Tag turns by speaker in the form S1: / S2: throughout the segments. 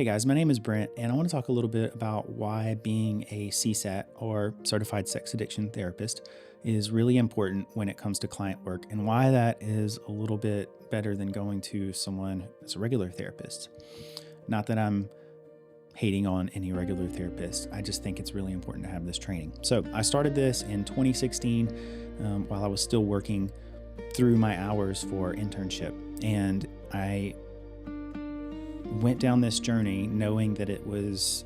S1: Hey guys, my name is Brent, and I want to talk a little bit about why being a CSAT or Certified Sex Addiction Therapist is really important when it comes to client work, and why that is a little bit better than going to someone that's a regular therapist. Not that I'm hating on any regular therapist, I just think it's really important to have this training. So I started this in 2016 while I was still working through my hours for internship, and I went down this journey knowing that it was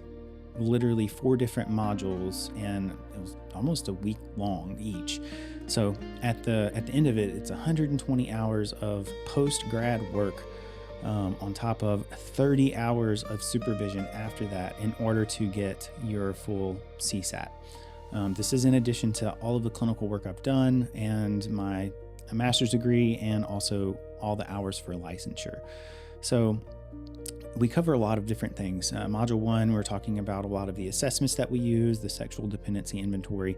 S1: literally 4 different modules and it was almost a week long each. So at the end of it, it's 120 hours of post grad work on top of 30 hours of supervision after that in order to get your full CSAT. This is in addition to all of the clinical work I've done and my master's degree and also all the hours for licensure. So we cover a lot of different things. Module 1, we're talking about a lot of the assessments that we use, the sexual dependency inventory.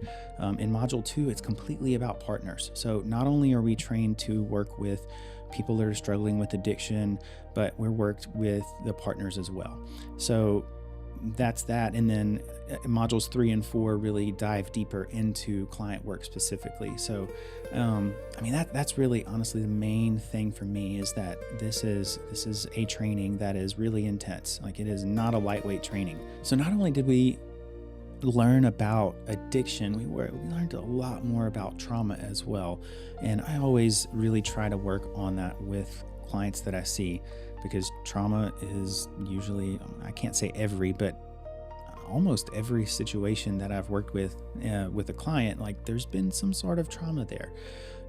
S1: In Module 2, it's completely about partners. So not only are we trained to work with people that are struggling with addiction, but we're worked with the partners as well. So that's that. And then modules 3 and 4 really dive deeper into client work specifically. So, that's really honestly the main thing for me is that this is a training that is really intense. Like, it is not a lightweight training. So not only did we learn about addiction, we learned a lot more about trauma as well. And I always really try to work on that with clients that I see, because trauma is usually, I can't say every, but almost every situation that I've worked with a client, like there's been some sort of trauma there,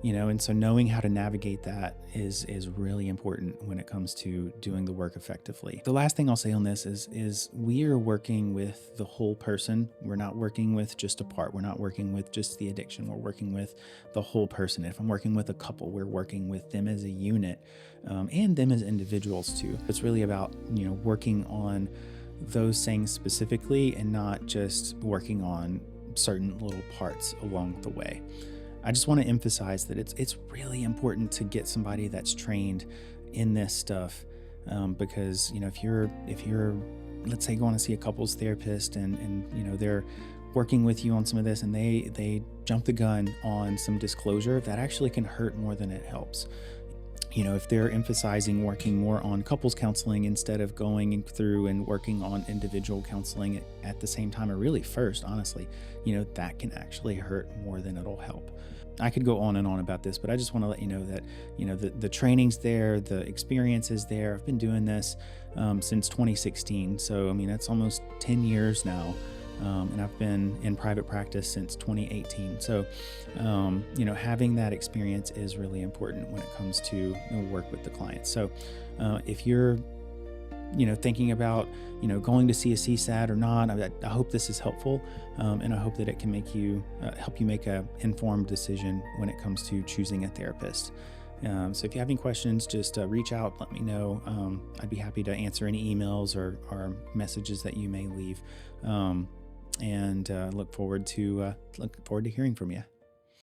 S1: and so knowing how to navigate that is really important when it comes to doing the work effectively. The last thing I'll say on this is we are working with the whole person. We're not working with just a part. We're not working with just the addiction. We're working with the whole person. If I'm working with a couple, we're working with them as a unit, and them as individuals too. It's really about, working on those things specifically and not just working on certain little parts along the way. I just want to emphasize that it's really important to get somebody that's trained in this stuff, because if you're let's say going to see a couples therapist and they're working with you on some of this and they jump the gun on some disclosure, that actually can hurt more than it helps. If they're emphasizing working more on couples counseling instead of going through and working on individual counseling at the same time, or really first, honestly, that can actually hurt more than it'll help. I could go on and on about this, but I just want to let you know that, the training's there, the experience is there. I've been doing this since 2016. So, that's almost 10 years now. And I've been in private practice since 2018. So, having that experience is really important when it comes to work with the clients. So, if you're, thinking about, going to see a CSAT or not, I hope this is helpful. And I hope that it can make you, help you make an informed decision when it comes to choosing a therapist. So if you have any questions, just reach out, let me know. I'd be happy to answer any emails or messages that you may leave. And look forward to hearing from you.